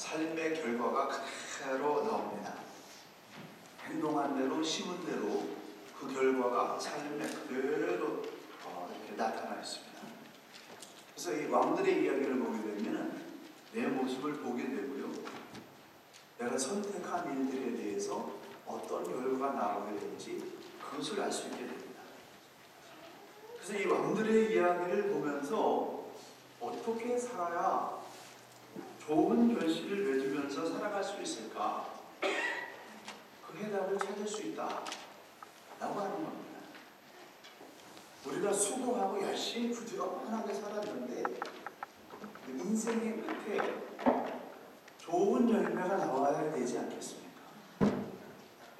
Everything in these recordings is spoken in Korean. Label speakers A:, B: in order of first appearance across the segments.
A: 삶의 결과가 그대로 나옵니다. 행동한 대로 심은 대로 그 결과가 삶에 그대로 이렇게 나타나 있습니다. 그래서 이 왕들의 이야기를 보게 되면 내 모습을 보게 되고요, 내가 선택한 일들에 대해서 어떤 결과가 나오게 될지 그것을 알 수 있게 됩니다. 그래서 이 왕들의 이야기를 보면서 어떻게 살아야 좋은 결실을 맺으면서 살아갈 수 있을까? 그 해답을 찾을 수 있다 라고 하는 겁니다. 우리가 수고하고 열심히 부지런하게 살았는데 인생의 끝에 좋은 열매가 나와야 되지 않겠습니까?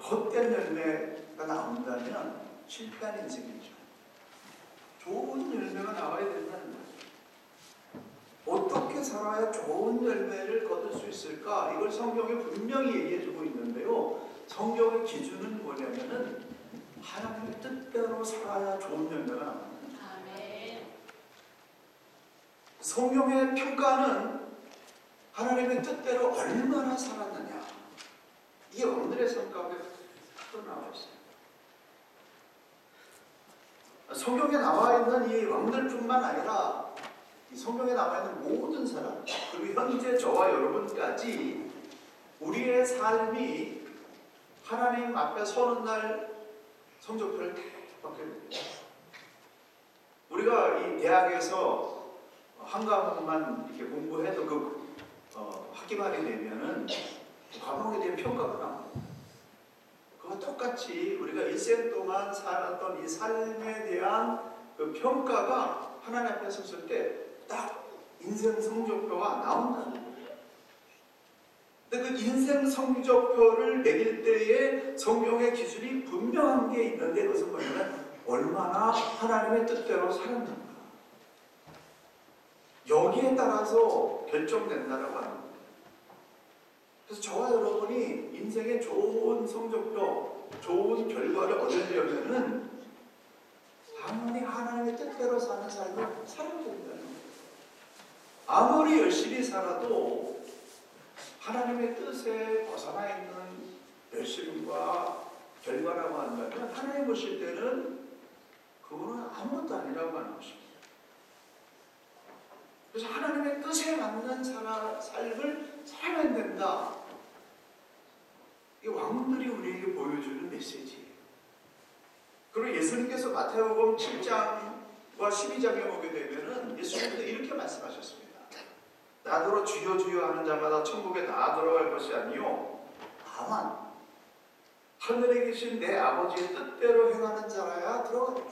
A: 헛된 열매가 나온다면 실패한 인생이죠. 좋은 열매가 나와야 된다는 거죠. 어떻게 살아야 좋은 열매를 거둘 수 있을까? 이걸 성경에 분명히 얘기해주고 있는데요, 성경의 기준은 뭐냐면은 하나님의 뜻대로 살아야 좋은 열매가 나옵니다. 아멘. 성경의 평가는 하나님의 뜻대로 얼마나 살았느냐, 이게 왕들의 성격에 또 나와 있어요. 성경에 나와 있는 이 왕들뿐만 아니라 이 성경에 나와 있는 모든 사람, 그리고 현재 저와 여러분까지 우리의 삶이 하나님 앞에 서는 날 성적표를 받게 됩니다. 우리가 이 대학에서 한 과목만 이렇게 공부해도 학기말이 되면은 그 과목에 대한 평가가 나옵니다. 그와 똑같이 우리가 일생 동안 살았던 이 삶에 대한 그 평가가 하나님 앞에 섰을 때 딱 인생 성적표가 나온다는 거예요. 근데 그 인생 성적표를 매길 때에 성경의 기준이 분명한 게 있는데, 그것은 뭐냐면 얼마나 하나님의 뜻대로 살았는가, 여기에 따라서 결정된다라고 하는 거예요. 그래서 저와 여러분이 인생의 좋은 성적표, 좋은 결과를 얻으려면은 당연히 하나님의 뜻대로 사는 삶을 살아야 된다는 거예요. 아무리 열심히 살아도 하나님의 뜻에 벗어나 있는 열심과 결과라고 한다면 하나님 보실 때는 그거는 아무것도 아니라고 하는 것입니다. 그래서 하나님의 뜻에 맞는 삶을 살아야 된다. 이 왕들이 우리에게 보여주는 메시지예요. 그리고 예수님께서 마태복음 7장과 12장에 보게 되면은 예수님께서 이렇게 말씀하셨습니다. 나더러 주여 주여 하는 자마다 천국에 다 들어갈 것이 아니요 다만 하늘에 계신 내 아버지의 뜻대로 행하는 자라야 들어가리라.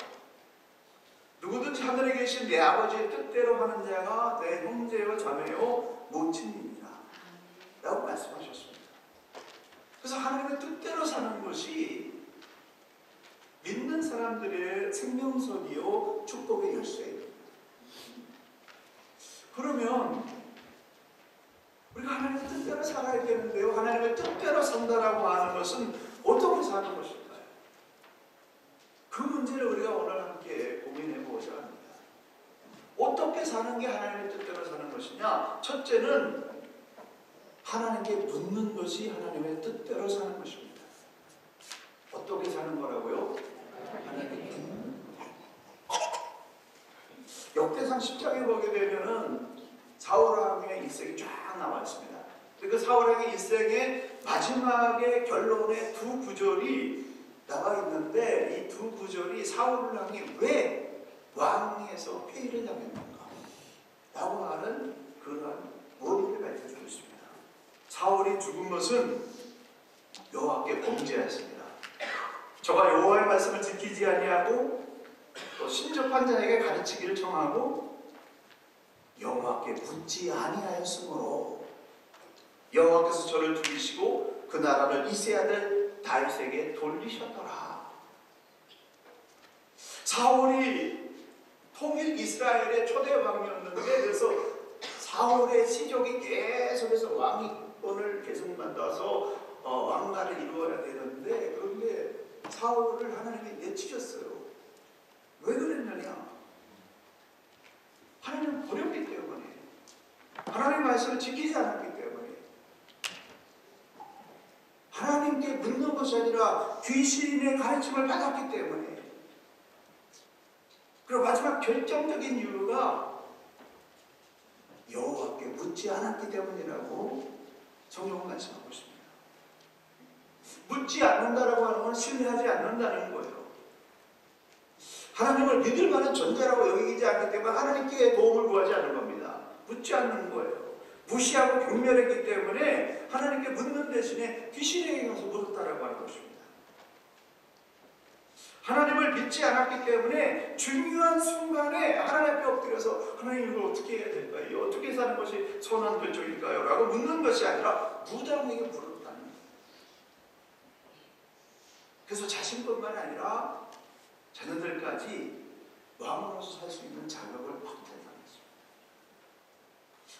A: 누구든지 하늘에 계신 내 아버지의 뜻대로 하는 자가 내 형제요 자매요 모친입니다 라고 말씀하셨습니다. 그래서 하나님의 뜻대로 사는 것이 믿는 사람들의 생명선이요 축복의 열쇠예요. 그러면 우리가 하나님의 뜻대로 살아야 되는데요, 하나님의 뜻대로 산다라고 하는 것은 어떻게 사는 것일까요? 그 문제를 우리가 오늘 함께 고민해 보고자 합니다. 어떻게 사는 게 하나님의 뜻대로 사는 것이냐? 첫째는 하나님께 묻는 것이 하나님의 뜻대로 사는 것입니다. 어떻게 사는 거라고요? 하나님께 묻는 것. 역대상 10장에 보게 되면은 사울왕의 일생이 쫙 나와 있습니다. 그 사울왕의 일생의 마지막에 결론의 두 구절이 나와 있는데, 이 두 구절이 사울왕이 왜 왕에서 폐위를 당했는가 라고 하는 그러한 원인을 밝혀주고 있습니다. 사울이 죽은 것은 여호와께 범죄하였습니다. 저가 여호와의 말씀을 지키지 아니하고 또 신접한 자에게 가르치기를 청하고 여호와께 묻지 아니하였으므로 여호와께서 저를 죽이시고 그 나라를 이세 아들 다윗에게 돌리셨더라. 사울이 통일 이스라엘의 초대 왕이었는데, 그래서 사울의 시족이 계속해서 왕위권을 계속 만나서 왕가를 이루어야 되는데, 그런데 사울을 하나님이 내치셨어요. 왜 그랬느냐? 하나님을 버렸기 때문에, 하나님의 말씀을 지키지 않았기 때문에. 것이 아니라 귀신의 가르침을 받았기 때문에, 그리고 마지막 결정적인 이유가 여호와께 묻지 않았기 때문이라고 성경은 말씀하고 있습니다. 묻지 않는다라고 하는 건 신뢰하지 않는다는 거예요. 하나님을 믿을 만한 존재라고 여기지 않기 때문에 하나님께 도움을 구하지 않는 겁니다. 묻지 않는 거예요. 무시하고 경멸했기 때문에 하나님께 묻는 대신에 귀신에게 가서 물었다라고 하는 것입니다. 하나님을 믿지 않았기 때문에 중요한 순간에 하나님 앞에 엎드려서 하나님 이걸 어떻게 해야 될까요? 어떻게 사는 것이 선한 결정일까요? 라고 묻는 것이 아니라 무당에게 물었다는 거예요. 그래서 자신뿐만 아니라 자녀들까지 왕으로서 살 수 있는 자격을 박탈당했습니다.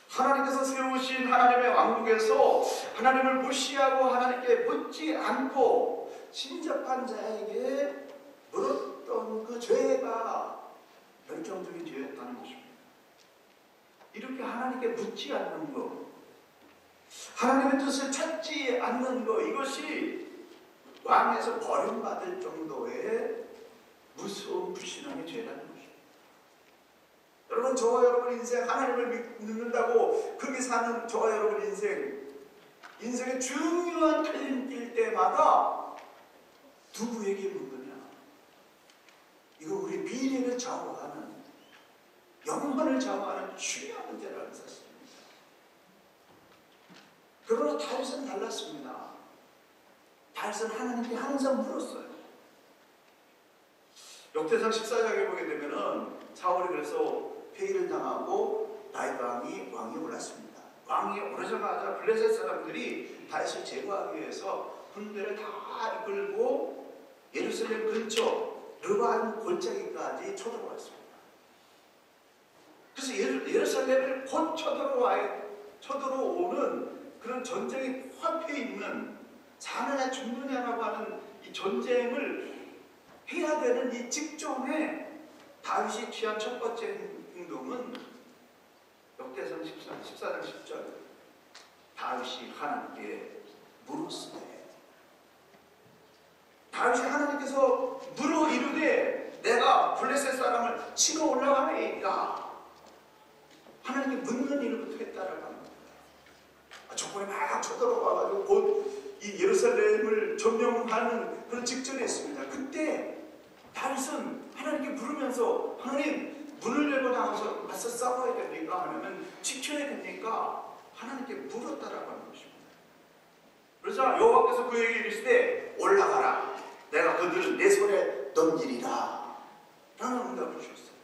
A: 하나님께서 세우신 하나님의 왕국에서 하나님을 무시하고 하나님께 묻지 않고 신접한 자에게 물었던 그 죄가 결정적인 죄였다는 것입니다. 이렇게 하나님께 묻지 않는 것, 하나님의 뜻을 찾지 않는 것, 이것이 왕에서 버림받을 정도의 무서운 불신앙의 죄라는 것입니다. 여러분, 저와 여러분 인생, 하나님을 믿는다고 그렇게 사는 저와 여러분 인생의 중요한 갈림길 때마다 누구에게 묻느냐? 이거 우리 미래를 좌우하는, 영혼을 좌우하는 중요한 문제라는 사실입니다. 그러나 다윗은 달랐습니다. 다윗은 하나님께 항상 물었어요. 역대상 14장에 보게 되면은 사울이 그래서 회의를 당하고 다윗 왕이 올랐습니다. 왕이 오르자마자 블레셋 사람들이 다윗을 제거하기 위해서 군대를 다 이끌고 예루살렘 근처 르반 골짜기까지 쳐들어왔습니다. 그래서 예루살렘을 곧 쳐들어오는 그런 전쟁이 화폐 있는 사느냐 죽느냐라고 하는 이 전쟁을 해야 되는 이 직전에 다윗이 취한 첫 번째 행동은 역대상 14장 10절, 다윗이 하나님께 물었으되, 다윗이 하나님께서 물어 이르되 내가 블레셋 사람을 치러 올라가리이까, 하나님께 묻는 일부터 했다라고 합니다. 적군이 막 쳐들어와가지고 곧 이 예루살렘을 점령하는 그런 직전에 있습니다. 그때 다윗은 하나님께 물으면서, 하나님, 문을 열고 나가서 맞서 싸워야 됩니까? 아니면 지켜야 됩니까? 하나님께 물었다라고 하는 것입니다. 그래서 여호와께서 그에게 이르시되 올라가라, 내가 그들을 내 손에 넘기리라 라는 응답을 주셨어요.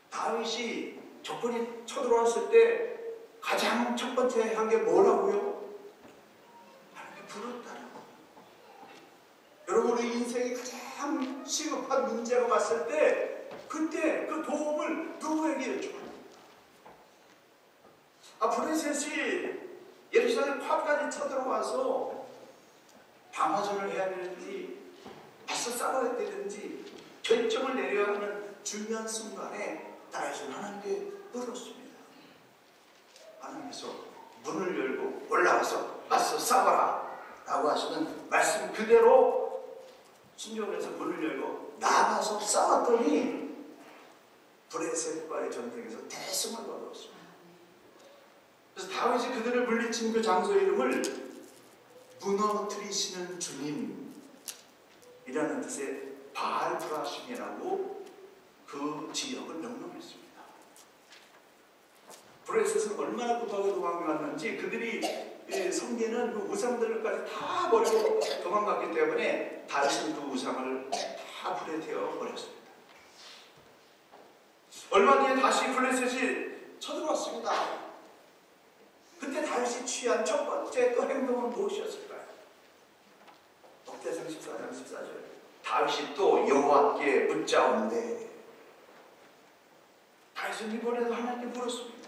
A: 다윗이 적군이 쳐들어왔을 때 가장 첫 번째 한 게 뭐라고요? 하나님께 물었다는 거예요. 여러분, 우리 인생이 가장 시급한 문제가 왔을 때 그때 그 도움을 누구에게 요청합니까? 블레셋이 예루살렘 팝까지 쳐들어와서 방어전을 해야 되는지 맞서 싸워야 되는지 결정을 내려야 하는 중요한 순간에 다윗은 하나님께 물었습니다. 하나님께서 문을 열고 올라가서 맞서 싸워라 라고 하시는 말씀 그대로 신경에서 문을 열고 나가서 싸웠더니 블레셋과의 전쟁에서 대승을 거두었습니다. 그래서 다윗이 그들을 물리친 그 장소의 이름을 무너뜨리시는 주님이라는 뜻의 바알브라심이라고 그 지역을 명명했습니다. 블레셋은 얼마나 급하게 도망갔는지, 그들이 섬기는 그 우상들까지 다 버리고 도망갔기 때문에 다윗은 그 우상을 다 불에 태워 버렸습니다. 얼마 뒤에 다시 블레셋이 쳐들어왔습니다. 그때 다윗이 취한 첫 번째 또 행동은 무엇이었을까요? 역대상 14장 14절, 다윗이 또 여호와께 묻자온대. 다윗은 이번에도 하나님께 물었습니다.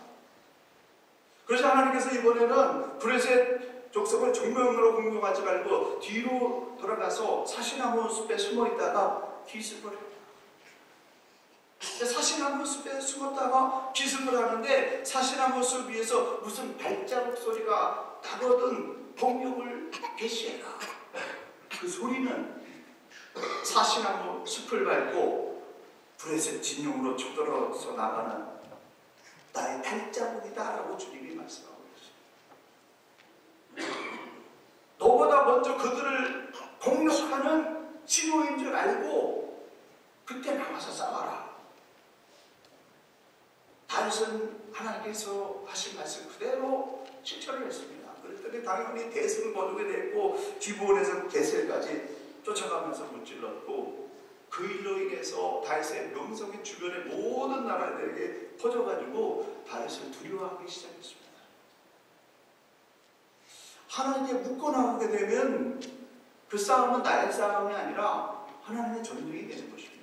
A: 그래서 하나님께서 이번에는 블레셋 족속을 정면으로 공격하지 말고 뒤로 돌아가서 사시나무 숲에 숨어 있다가 기습을 했다. 사시나무 숲에 숨었다가 기습을 하는데 사시나무 숲 위에서 무슨 발자국 소리가 나거든 공격을 개시해라. 그 소리는 사시나무 숲을 밟고 불에서 진용으로 쳐들어서 나가는 나의 발자국이다라고 주님이 말씀하고 계십니다. 너보다 먼저 그들을 공격하는 신호인 줄 알고 그때 나가서 싸워라. 다윗은 하나님께서 하신 말씀 그대로 실천을 했습니다. 그랬더니 당연히 대승을 거두게 됐고 기브온에서 게셀까지 쫓아가면서 무찔렀고 그 일로 인해서 다윗의 명성이 주변의 모든 나라들에게 퍼져가지고 다윗을 두려워하기 시작했습니다. 하나님께 묶어나가게 되면 그 싸움은 나의 싸움이 아니라 하나님의 전쟁이 되는 것입니다.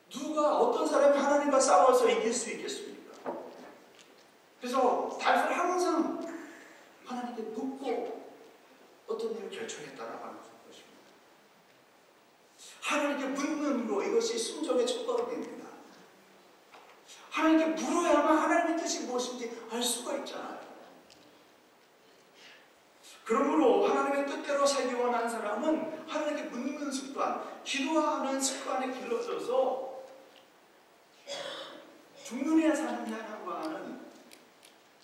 A: 누가 어떤 사람이 하나님과 싸워서 이길 수 있겠습니까? 그래서 다윗은 항상 하나님께 묻고 어떤 일을 결정했다라고 하는 것입니다. 하나님께 묻는 거, 이것이 순종의 첫걸음입니다. 하나님께 물어야만 하나님의 뜻이 무엇인지 알 수가 있잖아요. 그러므로 하나님의 뜻대로 살기 원하는 사람은 하나님께 묻는 습관, 기도하는 습관에 길러져서 죽느냐 사느냐라고 하는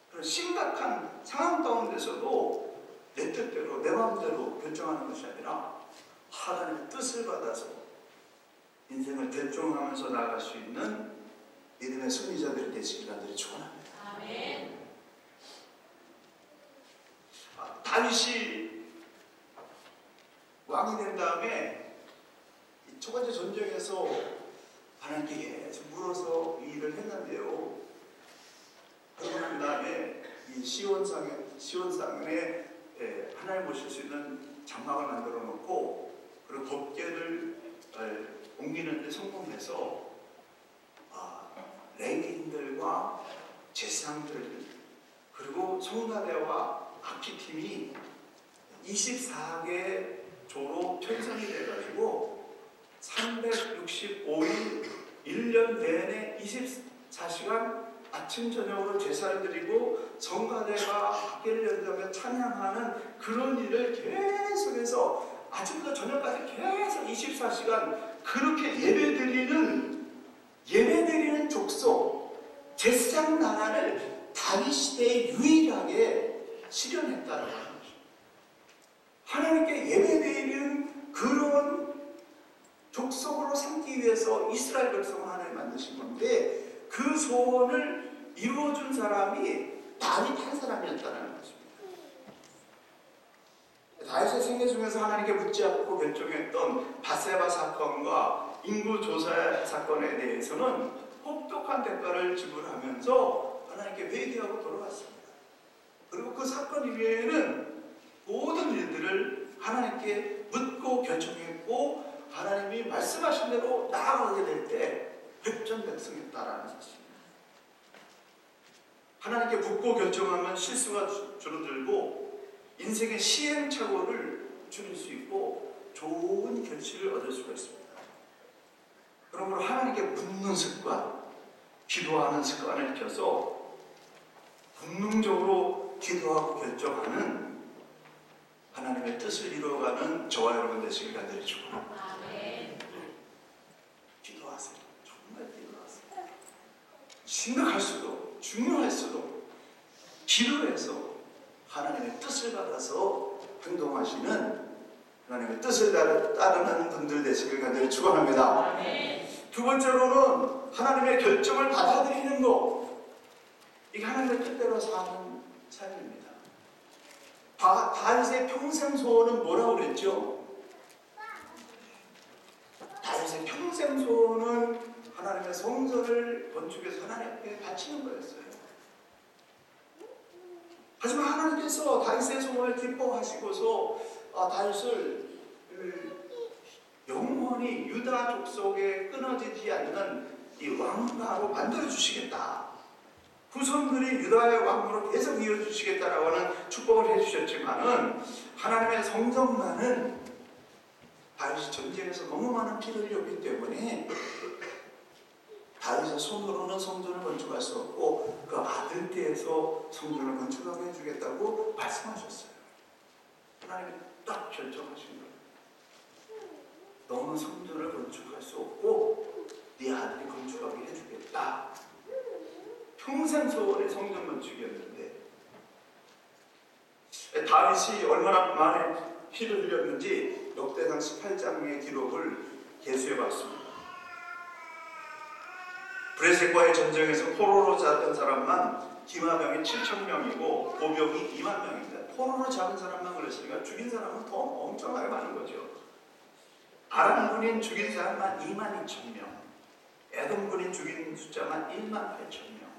A: 그런 심각한 상황 가운데서도 내 뜻대로 내 마음대로 결정하는 것이 아니라 하나님의 뜻을 받아서 인생을 결정하면서 나아갈 수 있는 믿음의 승리자들이 되시길 간절히 축원합니다. 아멘. 다윗이 왕이 된 다음에 첫 번째 전쟁에서 하나님께 계속 물어서 이 일을 했는데요. 그러고 난 다음에 이 시온산에 하나님 모실 수 있는 장막을 만들어 놓고 그리고 법궤를 옮기는 데 성공해서 레위인들과 제사장들 그리고 성가대와 악기팀이 24개 조로 편성이 돼가지고 365일 1년 내내 24시간 아침 저녁으로 제사를 드리고 성가대가 악기를 연주하며 찬양하는 그런 일을 계속해서 아침부터 저녁까지 계속 24시간 그렇게 예배드리는 족속 제사장 나라를 다윗 시대에 유일하게 실현했다는 거죠. 하나님께 예배드리는 그런 족속으로 삼기 위해서 이스라엘 백성을 하나님 만드신 건데 그 소원을 이루어준 사람이 다윗 한 사람이었다는 것입니다. 다윗의 생애 중에서 하나님께 묻지 않고 결정했던 밧세바 사건과 인구 조사 사건에 대해서는 혹독한 대가를 지불하면서 하나님께 회개하고 돌아왔습니다. 그리고 그 사건 이외에는 모든 일들을 하나님께 묻고 결정했고 하나님이 말씀하신 대로 나아가게 될 때 백전백승했다라는 사실입니다. 하나님께 묻고 결정하면 실수가 줄어들고 인생의 시행착오를 줄일 수 있고 좋은 결실을 얻을 수가 있습니다. 그러므로 하나님께 묻는 습관, 기도하는 습관을 켜서 본능적으로 기도하고 결정하는 하나님의 뜻을 이루어가는 저와 여러분 되시길 간절히 축원합니다. 기도하세요. 정말 기도하세요. 심각할 수도 중요할 수도 기도해서 하나님의 뜻을 받아서 행동하시는 하나님의 뜻을 따르는 분들 되시길 간절히 축원합니다. 두 번째로는 하나님의 결정을 받아들이는 것. 이게 하나님의 뜻대로 사는 삶입니다. 다윗의 평생 소원은 뭐라고 그랬죠? 다윗의 평생 소원은 하나님의 성전을 건축해서 하나님 앞에 바치는 거였어요. 하지만 하나님께서 다윗의 소원을 기뻐하시고서 다윗을 영원히 유다 족속에 끊어지지 않는 이 왕가로 만들어 주시겠다. 후손들이 유다의 왕으로 계속 이어주시겠다라고 하는 축복을 해주셨지만은 하나님의 성전만은 다윗이 전쟁에서 너무 많은 피를 흘렸기 때문에 다윗의 손으로는 성전을 건축할 수 없고 그 아들 떼에서 성전을 건축하게 해주겠다고 말씀하셨어요. 하나님이 딱 결정하신 거예요. 너는 성전을 건축할 수 없고 네 아들이 건축하게 해주겠다. 평생 소원의 성전 건축이었는데 다윗이 얼마나 많은 피를 흘렸는지 역대상 18장의 기록을 계수해 봤습니다. 브레셋과의 전쟁에서 포로로 잡은 사람만 기마병이 7,000명이고 보병이 2만 명입니다. 포로로 잡은 사람만 그랬으니까 죽인 사람은 더 엄청나게 많은 거죠. 아람군인 죽인 사람만 2만 2천 명, 에돔군인 죽인 숫자만 1만 8천 명,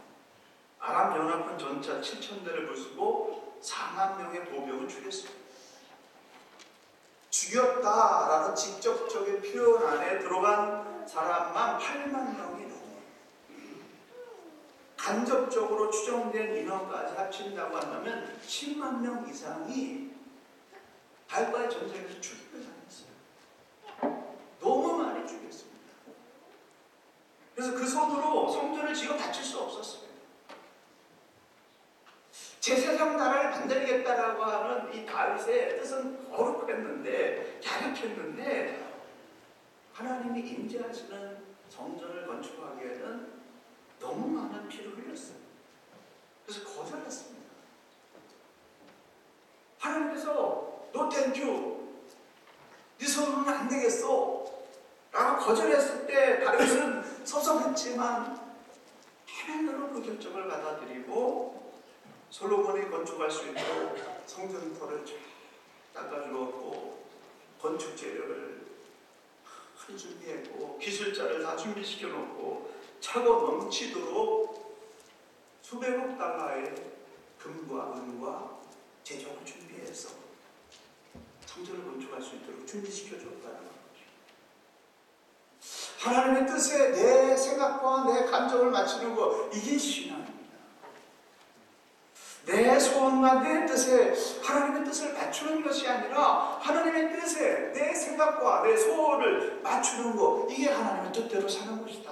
A: 아람 연합군 전차 7,000대를 부수고 4만 명의 보병을 죽였습니다. 죽였다라는 직접적인 표현 안에 들어간 사람만 8만 명이 넘어요. 간접적으로 추정된 인원까지 합친다고 한다면 10만 명 이상이 다윗과의 전쟁에서 죽임을 당했어요. 너무 많이 죽였습니다. 그래서 그 손으로 성전을 지어 바칠 수 없었습니다. 제사장 나라를 만들겠다라고 하는 이 다윗의 뜻은 거룩했는데, 야릇했는데 하나님이 임재하시는 성전을 건축하기에는 너무 많은 피를 흘렸어요. 그래서 거절했습니다. 하나님께서 너 땡큐, 네 손으로는 안 되겠어 라고 거절했을 때 다윗은 서성했지만 하나님으로 그 결정을 받아들이고 솔로몬이 건축할 수 있도록 성전터를 쫙 닦아주었고 건축 재료를 한 준비했고 기술자를 다 준비시켜 놓고 차고 넘치도록 수백억 달러의 금과 은과 제조를 준비해서 성전을 건축할 수 있도록 준비시켜 줬다는 거죠. 하나님의 뜻에 내 생각과 내 감정을 맞추는 것, 이게 신앙입니다. 내 소원과 내 뜻에 하나님의 뜻을 맞추는 것이 아니라 하나님의 뜻에 내 생각과 내 소원을 맞추는 것, 이게 하나님의 뜻대로 사는 것이다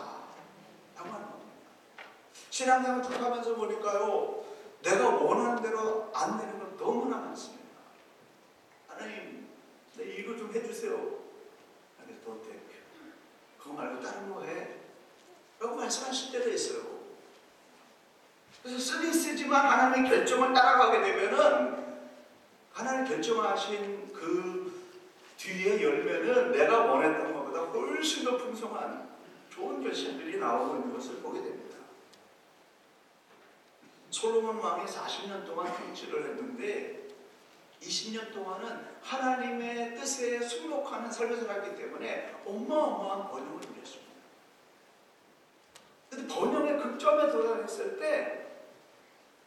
A: 라고 하는 겁니다. 신앙생활 쭉 하면서 보니까요, 내가 원하는 대로 안 되는 건 너무나 많습니다. 하나님, 내 이거 좀 해주세요. 하나님, 돈 땡큐. 그거 말고 다른 거 해 라고 말씀하실 때도 있어요. 그래서 쓰긴 쓰지만 하나님의 결정을 따라가게 되면은 하나님 결정하신 그 뒤에 열매는 내가 원했던 것보다 훨씬 더 풍성한 좋은 결실들이 나오고 있는 것을 보게 됩니다. 솔로몬 왕이 40년 동안 통치를 했는데 20년 동안은 하나님의 뜻에 순복하는 삶을 살았기 때문에 어마어마한 번영을 누렸습니다. 근데 번영의 극점에 도달했을 때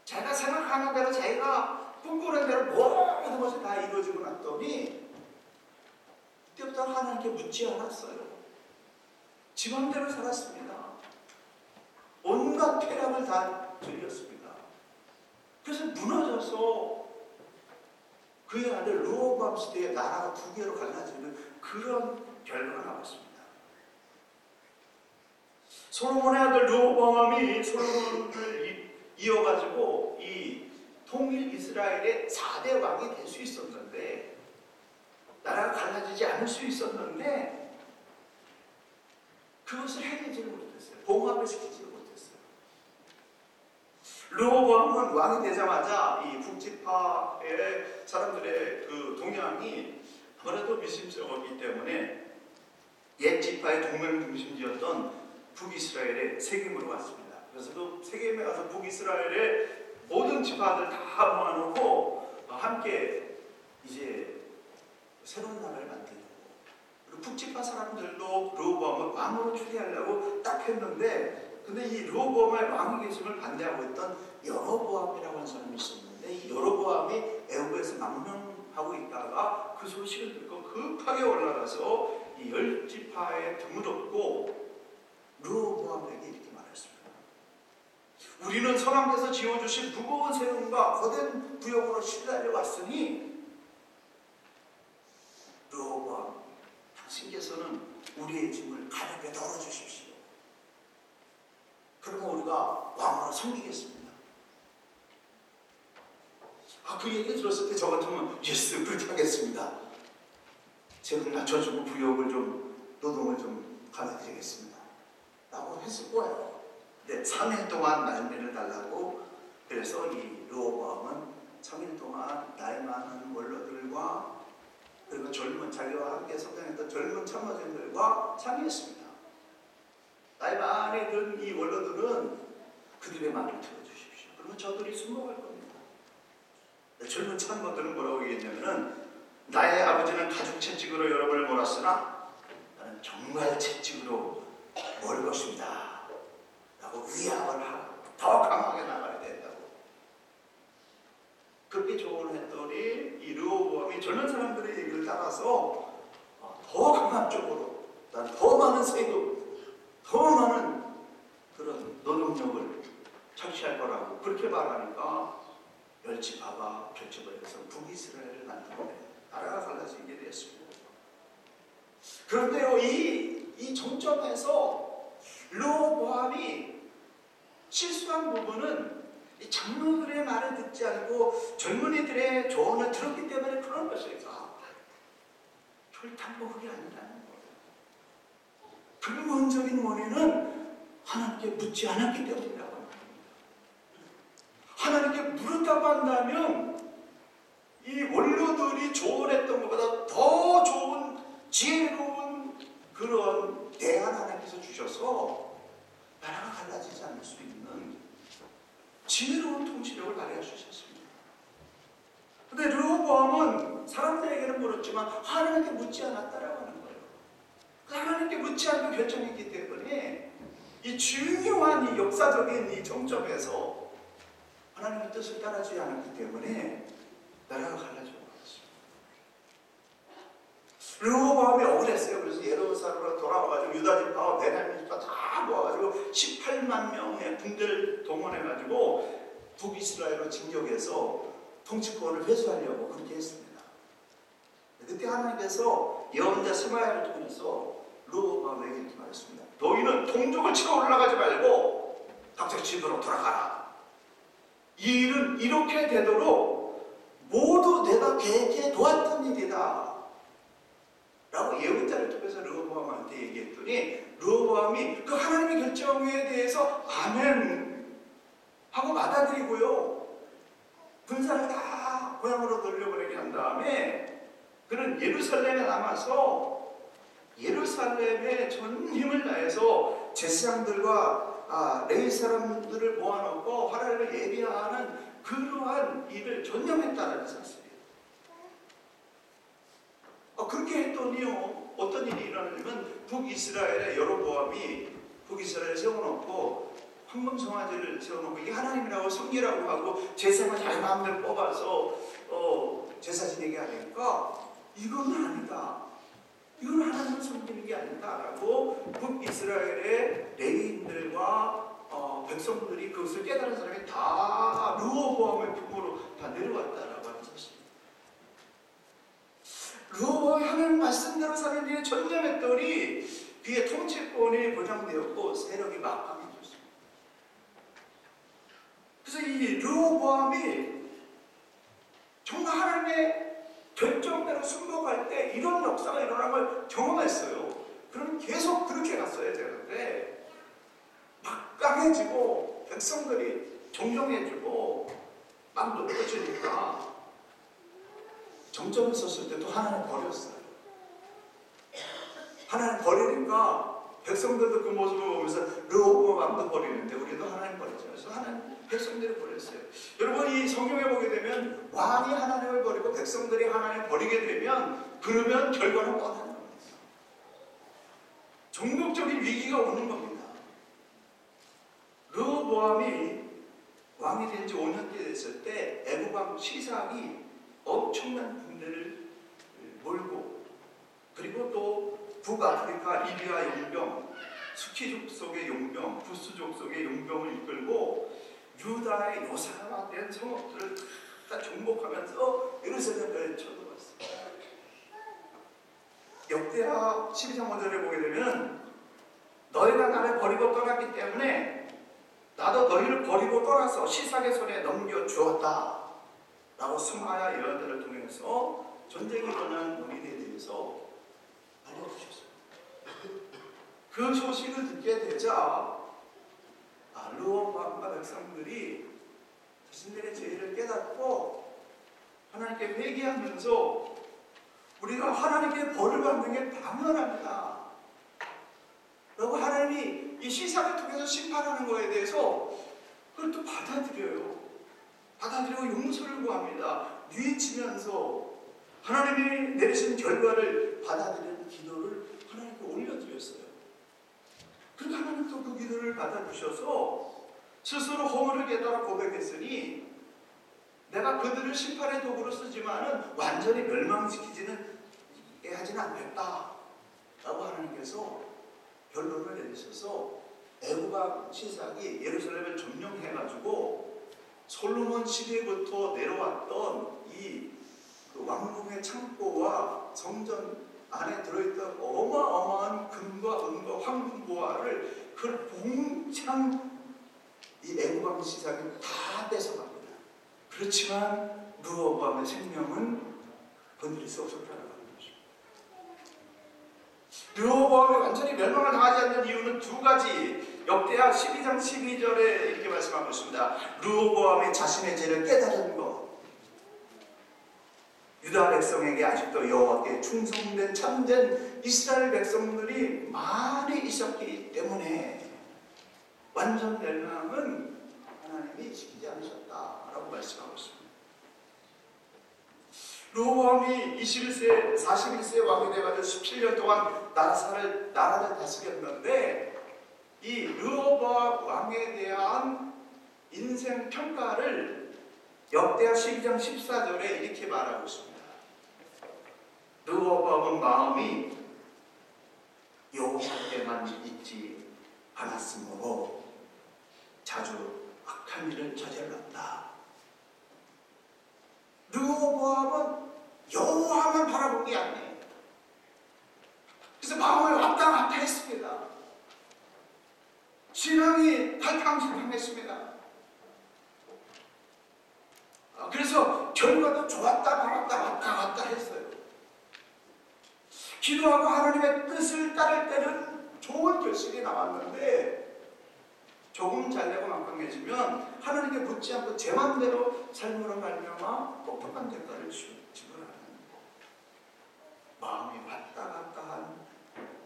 A: 자기가 생각하는 대로, 자기가 꿈꾸는 대로 모든 것이 다 이루어지고 났더니 그때부터 하나님께 묻지 않았어요. 지 맘대로 살았습니다. 온갖 쾌락을 다 즐겼습니다. 그래서 무너져서 그의 아들 르호보암 시대에 나라가 두 개로 갈라지는 그런 결과가 나왔습니다. 솔로몬의 아들 르호보암이 솔로몬을 이어가지고 이 통일 이스라엘의 4대 왕이 될 수 있었는데, 나라가 갈라지지 않을 수 있었는데 그것을 해내지를 못했어요. 봉합을 시키지 못했어요. 르호보암은 왕이 되자마자 이 북지파의 사람들의 그 동향이 아무래도 미심쩍었기 때문에 옛 지파의 동맹 중심지였던 북이스라엘에 세겜으로 왔습니다. 그래서 그 세겜에 가서 북이스라엘의 모든 지파들 다 모아놓고 함께 이제 새로운 나라를 만들고, 그리고 북지파 사람들도 르호보암을 왕으로 추대하려고 딱 했는데, 근데 이 르호보암의 왕위 계승을 반대하고 있던 여로보암이라고 하는 사람이 있었는데, 이 여로보암이 애굽에서 망명하고 있다가 그 소식을 듣고 급하게 올라가서 이 10지파에 등을 업고 르호보암에게 이렇게 말했습니다. 우리는 선왕께서 지어주신 무거운 세금과 거센 부역으로 시달려 왔으니 르호보암, 예수님께서는 우리의 짐을 가볍게 덜어주십시오. 그러면 우리가 왕으로 섬기겠습니다. 그 얘기 들었을 때 저 같으면 예수 그렇게 하겠습니다. 제금 낮춰주고 부역을 좀 노동을 좀 가르치겠습니다. 라고 했을 거예요. 근데 3일 동안 말미를 달라고 그래서 이 르호보암은 3일 동안 나이 많은 원로들과 그리고 젊은 자기와 함께 성장했던 젊은 참모진들과 상의했습니다. 나이 많이 든 이 원로들은 그들의 말을 들어주십시오. 그러면 저들이 순복할 겁니다. 젊은 참모들은 뭐라고 얘기했냐면은 나의 아버지는 가죽 채찍으로 여러분을 몰았으나 나는 정말 채찍으로 몰 것입니다. 라고 위압을 하고 더 강하게 나가야 된다고. 그렇게 조언을 했더니 이 르호보암이 젊은 사람들의 얘기를 따라서 더 강한 쪽으로 난 더 많은 세금, 더 많은 그런 노동력을 착취할 거라고 그렇게 말하니까 멸치바가 결집을 해서 북이스라엘을 만들어내 나라가 갈라지게 되었습니다. 그런데요, 이 정점에서 르호보암이 실수한 부분은 이 장로들의 말을 듣지 않고 젊은이들의 조언을 들었기 때문에 그런 것이니까 혈탕복이 아니라는 거예요. 근본적인 원인은 하나님께 묻지 않았기 때문이라고 합니다. 하나님께 물었다고 한다면 이 원로들이 조언했던 것보다 더 좋은 지혜로운 그런 대안 하나님께서 주셔서 나라가 갈라지지 않을 수 있는 지혜로운 통치력을 발휘해 주셨습니다. 그런데 르호보암은 사람들에게는 물었지만 하나님께 묻지 않았다라고 하는 거예요. 하나님께 묻지 않고 결정했기 때문에 이 중요한 이 역사적인 이 정점에서 하나님의 뜻을 따르지 않았기 때문에 나라가 갈라져 버렸습니다. 르호보암이 억울했어요. 그래서 예루살렘으로 돌아와가지고 유다 지파와 베냐민 지파 다 모아가지고 18만 명의 군대를 동원해가지고 북이스라엘로 진격해서 통치권을 회수하려고 그렇게 했습니다. 그때 하나님께서 예언자 스마야를 통해서 르호보암에게 이렇게 말했습니다. 너희는 동족을 치러 올라가지 말고 각자 집으로 돌아가라. 이 일은 이렇게 되도록 모두 내가 계획해 놓았던 일이다 라고 예언자를 통해서 르호보암한테 얘기했더니 르호보암이 그 하나님의 결정에 대해서 아멘 하고 받아들이고요, 군사를 다 고향으로 돌려보내게 한 다음에 그는 예루살렘에 남아서 예루살렘에 전 힘을 다해서 제사장들과 레위 사람들을 모아놓고 하나님을 예비하는 그러한 일을 전념했다는 사실이에요. 그렇게 했더니요, 어떤 일이 일어나냐면 북이스라엘의 여로보암이 북이스라엘을 세워놓고 황금송아지를 세워놓고 이게 하나님이라고 섬기라고 하고 제사만 자기 마음대로 뽑아서 제사 지내게 하니까 이건 아니다, 이건 하나님을 섬기는 게 아니다라고 북이스라엘의 레위인들과 백성들이 그것을 깨달은 사람이 다 르호보암의 품으로 다 내려왔다라고 하는 사실입니다. 르호보암이 하나님 말씀대로 사는 일에 전념했더니 그의 통치권이 보장되었고 세력이 막 강해졌습니다. 그래서 이 르호보암이 정말 하나님의 결정대로 순복할 때 이런 역사가 일어난 걸 경험했어요. 그럼 계속 그렇게 갔어야 되는데 막 강해지고 백성들이 존경해주고 막 높여지니까 정점에 섰을 때도 하나님 버렸어요. 하나님 버리니까 백성들도 그 모습을 보면서 르호보암 왕도 버리는데 우리도 하나님 버리죠. 그래서 하나님 백성들을 버렸어요. 여러분, 이 성경에 보게 되면 왕이 하나님을 버리고 백성들이 하나님을 버리게 되면 그러면 결과는 뻔한 겁니다. 종국적인 위기가 오는 겁니다. 르호보암이 왕이 된 지 5년째 됐을 때 애국왕 시삭이 엄청난 군대를 몰고 그리고 또 북아프리카 리비아 용병, 스키족 속의 용병, 부스족 속의 용병을 이끌고 유다의 요사화된 성읍들을 다 정복하면서 예루살렘까지 쳐들어왔습니다. 역대하 12장 5절에 보게 되면 너희가 나를 버리고 떠났기 때문에 나도 너희를 버리고 떠나서 시삭의 손에 넘겨주었다 라고 스마야 예언들을 통해서 전쟁이 일어난 원인에 대해서 알려주셨어요. 그 소식을 듣게 되자 르호보암과 백성들이 자신들의 죄를 깨닫고 하나님께 회개하면서 우리가 하나님께 벌을 받는 게 당연합니다 라고 하나님이 이 시삭을 통해서 심판하는 거에 대해서 그걸 또 받아들여요. 받아들이고 용서를 구합니다. 뉘우치면서 하나님이 내리신 결과를 받아들이는 기도를 하나님께 올려드렸어요. 그러니까 하나님도 그 기도를 받아주셔서 스스로 허물을 깨달아 고백했으니 내가 그들을 심판의 도구로 쓰지만은 완전히 멸망시키지는 하지는 않겠다 라고 하나님께서 결론을 내리셔서 애굽왕 시삭이 예루살렘을 점령해가지고 솔로몬 시대부터 내려왔던 이 왕궁의 창고와 성전 안에 들어있던 어마어마한 금과 은과 황금보화를 그걸 봉창 이 애굽왕 시삭이 다 뺏어갑니다. 그렇지만 르호보암의 생명은 건드릴 수 없었다는 것입니다. 르호보암이 완전히 멸망을 당하지 않는 이유는 두 가지. 역대하 12장 12절에 이렇게 말씀하고 있습니다. 르호보암이 자신의 죄를 깨달은 것. 유다 백성에게 아직도 여호와께 충성된 참된 이스라엘 백성들이 많이 있었기 때문에 완전 멸망은 하나님이 지키지 않으셨다라고 말씀하고 있습니다. 르호보암이 21세, 41세 왕이 돼가지고 17년 동안 나라를 다스렸는데 이 르호보암 왕에 대한 인생 평가를 역대하 12장 14절에 이렇게 말하고 있습니다. 르호보암은 마음이 여호와께만 있지 않았으므로 자주 악한 일을 저질렀다. 르호보암은 여호와만 바라본 게 아니에요. 그래서 마음을 왔다 갔다 했습니다. 신앙이 탈탕실탕했습니다. 그래서 결과도 좋았다 말았다 왔다 갔다 했어요. 기도하고 하나님의 뜻을 따를 때는 좋은 결실이 나왔는데 조금 잘되고 막강해지면 하나님께 묻지 않고 제 맘대로 삶으로 말미암아 똑똑한 대가를 지불하는 마음이 왔다 갔다 한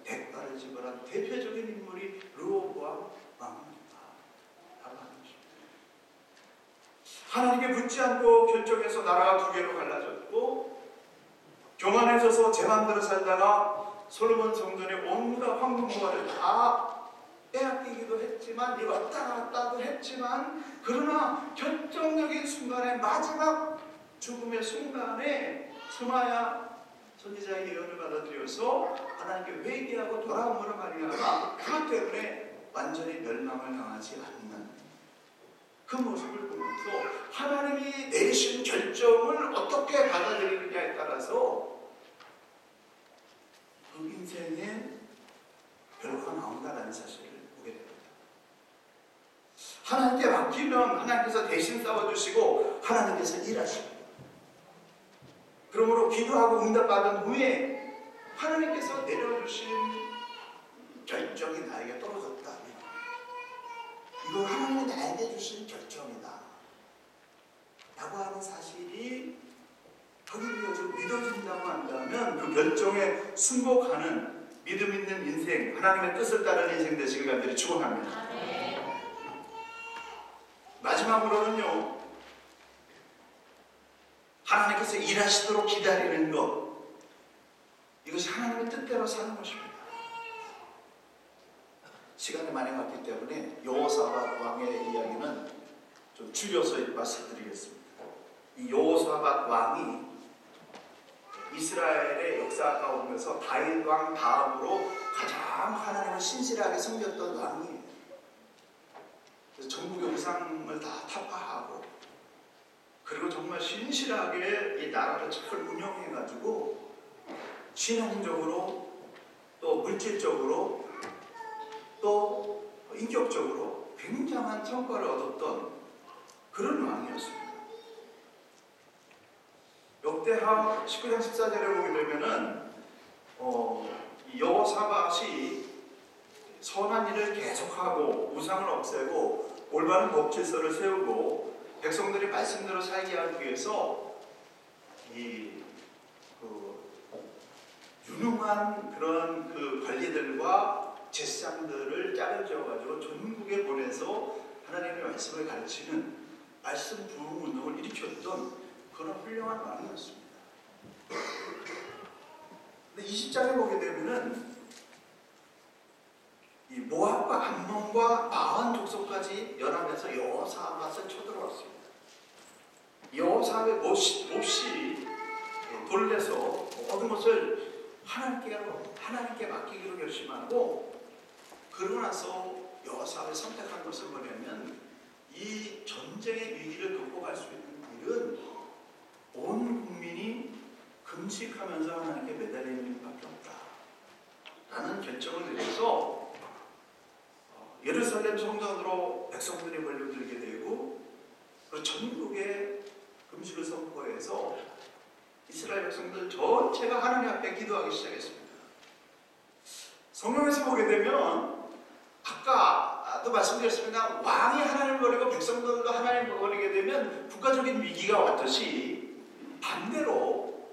A: 대가를 지불한 대표적인 인물이 르호보암 왕입니다. 하나님께 묻지 않고 결정해서 나라가 두 개로 갈라졌고 교만해져서 제 맘대로 살다가 솔로몬 성전의 온갖 황금보화를 다 빼앗기기도 했지만 왔다 갔다도 했지만 그러나 결정적인 순간에 마지막 죽음의 순간에 스마야 선지자의 예언을 받아들여서 하나님께 회개하고 돌아옴으로 말미암아 그것 때문에 완전히 멸망을 당하지 않는 그 모습을 보면서 하나님이 내리신 결정을 어떻게 받아들이느냐에 따라서 그 인생에 결과가 나온다는 사실을 보게 됩니다. 하나님께 맡기면 하나님께서 대신 싸워주시고 하나님께서 일하십니다. 그러므로 기도하고 응답받은 후에 하나님께서 내려주신 결정이 나에게 떨어졌다면 이거 하나님이 나에게 주신 결정이다 라고 하는 사실이 거기에 좀 믿어진다고 한다면 그 결정에 순복하는 믿음 있는 인생, 하나님의 뜻을 따르는 인생 되시길 간절히 축원합니다. 마지막으로는요, 하나님께서 일하시도록 기다리는 것, 이것이 하나님의 뜻대로 사는 것입니다. 시간이 많이 갔기 때문에 여호사밧 왕의 이야기는 좀 줄여서 말씀드리겠습니다. 이 여호사밧 왕이 이스라엘의 역사 가운데서 다윗 왕 다음으로 가장 하나님을 신실하게 섬겼던 왕이에요. 그래서 전국의 우상을 다 타파하고 그리고 정말 신실하게 이 나라를 잘 운영해가지고 신앙적으로 또 물질적으로 또 인격적으로 굉장한 성과를 얻었던 그런 왕이었습니다. 역대하 19장 14절에 보게 되면은 여호사밧이 선한 일을 계속하고 우상을 없애고 올바른 법 질서를 세우고 백성들이 말씀대로 살게 하기 위해서 유능한 그런 그 관리들과 제사장들을 짜여져가지고 전국에 보내서 하나님의 말씀을 가르치는 말씀 부흥 운동을 일으켰던 그런 훌륭한 왕이었습니다. 근데 20장에 보게 되면은 이 모압과 암몬과 마흔 족속까지 연합해서 여호사밧을 쳐들어왔습니다. 여호사밧 몹시 돌려서 모든 것을 하나님께 맡기기로 결심하고, 그러고 나서 여호사밧이 선택한 것은 뭐냐면 이 전쟁의 위기를 극복할 수 있는 길은 온 국민이 금식하면서 하나님께 매달리는 일밖에 없다 라는 결정을 내려서 예루살렘 성전으로 백성들이 몰려들게 되고, 그리고 전국에 금식을 선포해서 이스라엘 백성들 전체가 하나님 앞에 기도하기 시작했습니다. 성경에서 보게 되면 아까도 말씀드렸습니다. 왕이 하나님을 버리고 백성들도 하나님을 버리게 되면 국가적인 위기가 왔듯이, 반대로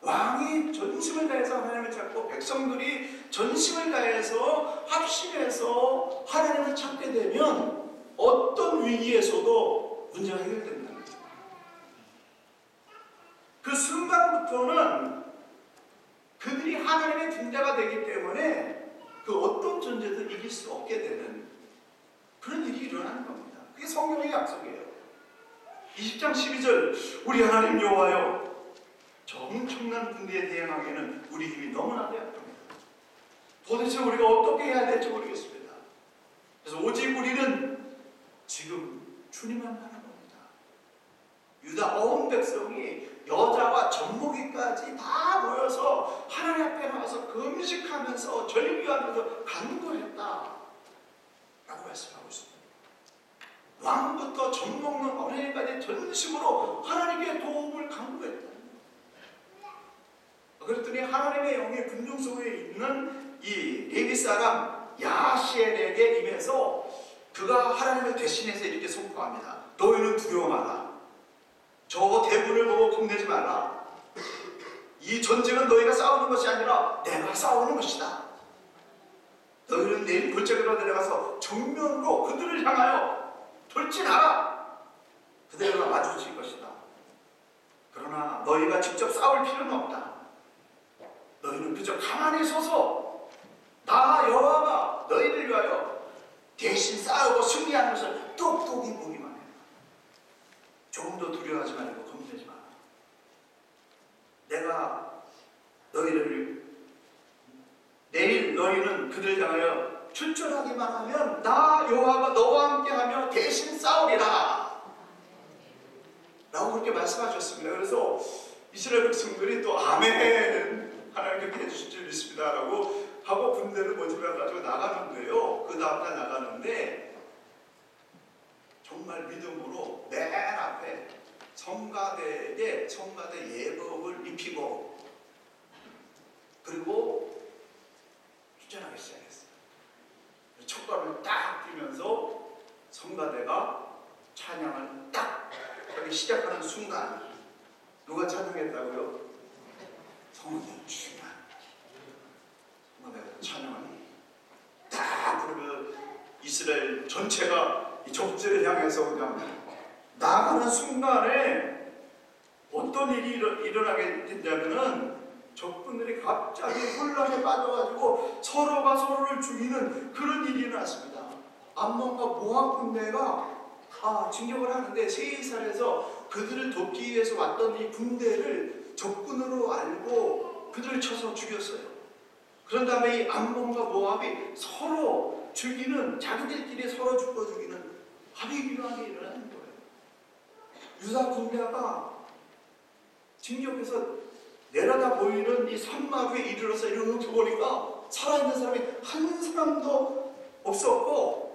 A: 왕이 전심을 다해서 하나님을 찾고 백성들이 전심을 다해서 합심해서 하나님을 찾게 되면 어떤 위기에서도 문제가 해결된다는 거예요. 그 순간부터는 그들이 하나님의 군대가 되기 때문에 그 어떤 존재도 이길 수 없게 되는 그런 일이 일어나는 겁니다. 그게 성경의 약속이에요. 20장 12절 우리 하나님 여호와여, 저 엄청난 군대에 대항하기에는 우리 힘이 너무나 배합합니다. 도대체 우리가 어떻게 해야 될지 모르겠습니다. 그래서 오직 우리는 지금 주님만 바라봅니다. 유다 온 백성이 여자와 젖먹이까지 다 모여서 하나님 앞에 나와서 금식하면서 절기하면서 간구했다 라고 말씀하고 있습니다. 왕부터 젖먹는 어린이까지 전심으로 하나님께 도움을 간구했다. 그랬더니 하나님의 영이 군중 속에 있는 이 레위 사람 야시엘에게 임해서 그가 하나님을 대신해서 이렇게 선포합니다. 너희는 두려워 마라. 저 대군을 보고 겁내지 말라. 이 전쟁은 너희가 싸우는 것이 아니라 내가 싸우는 것이다. 너희는 내일 골짜기로 내려가서 정면으로 그들을 향하여 돌진하라. 그들과 마주칠 것이다. 그러나 너희가 직접 싸울 필요는 없다. 너희는 그저 가만히 서서 나 여호와가 너희를 위하여 대신 싸우고 승리하는 것을 똑똑히 보기만 해. 조금도 두려워하지 말고 겁내지 마라. 내가 내일 너희는 그들 향하여 출전하기만 하면 나 여호와가 너와 함께하며 대신 싸우리라 라고 그렇게 말씀하셨습니다. 그래서 이스라엘 백성들이 또 아멘, 하나님 그렇게 해주실 줄 믿습니다 라고 하고 군대를 모집해가지고 나가는데요. 그 다음날 나가는데 정말 믿음으로 맨 앞에 성가대 예복을 입히고 그리고 출전하기 시작했어요. 촉감을 딱 뛰면서 성가대가 찬양을 딱 하기 시작하는 순간 누가 찬양했다고요? 성가대 주가 성가대가 찬양을 딱 부르면 이스라엘 전체가 이 적지를 향해서 그냥 나가는 순간에 어떤 일이 일어나게 된다면은 적군들이 갑자기 혼란에 빠져가지고 서로가 서로를 죽이는 그런 일이 일어났습니다. 암몬과 모압 군대가 진격을 하는데 세이살에서 그들을 돕기 위해서 왔던 이 군대를 적군으로 알고 그들을 쳐서 죽였어요. 그런 다음에 이 암몬과 모압이 서로 죽이는, 자기들끼리 서로 죽어 죽이는 합의기만이 일어나는 거예요. 유다 군대가 진격해서 내려다 보이는 이 산마루에 이르러서 이렇게 보니까 살아있는 사람이 한 사람도 없었고,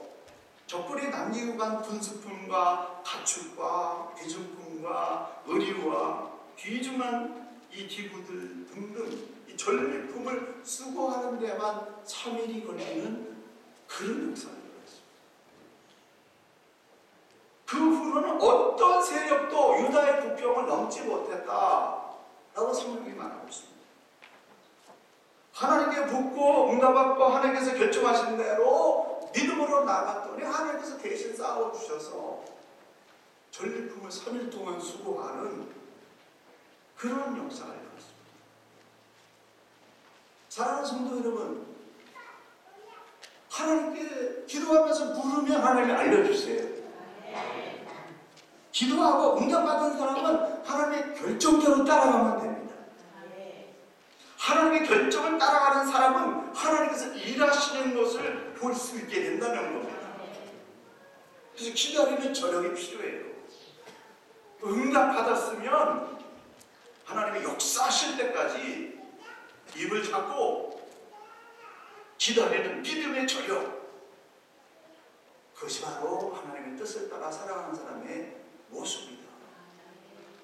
A: 적군이 남기고 간 군수품과 가축과 귀중품과 의류와 귀중한 이 기구들 등등 이 전리품을 수거하는 데만 3일이 걸리는 그런 역사를 이루었습니다. 그 후로는 어떤 세력도 유다의 국경을 넘지 못했다라고 성경이 말하고 있습니다. 하나님께 묻고 응답받고 하나님께서 결정하신 대로 믿음으로 나갔더니 하나님께서 대신 싸워주셔서 전리품을 3일 동안 수고하는 그런 역사가 일어났습니다. 사랑하는 성도 여러분, 하나님께 기도하면서 물으면 하나님이 알려주세요. 기도하고 응답받은 사람은 하나님의 결정대로 따라가면 됩니다. 하나님의 결정을 따라가는 사람은 하나님께서 일하시는 것을 볼 수 있게 된다는 겁니다. 그래서 기다리는 저력이 필요해요. 응답받았으면 하나님의 역사하실 때까지 입을 잡고 기다리는 믿음의 저력, 그것이 바로 하나님의 뜻을 따라 살아가는 사람의 모습입니다.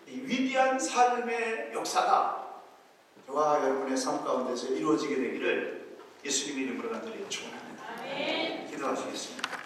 A: 이 위대한 삶의 역사가 저와 여러분의 삶 가운데서 이루어지게 되기를 예수님의 이름으로 간절히 축원합니다. 기도하시겠습니다.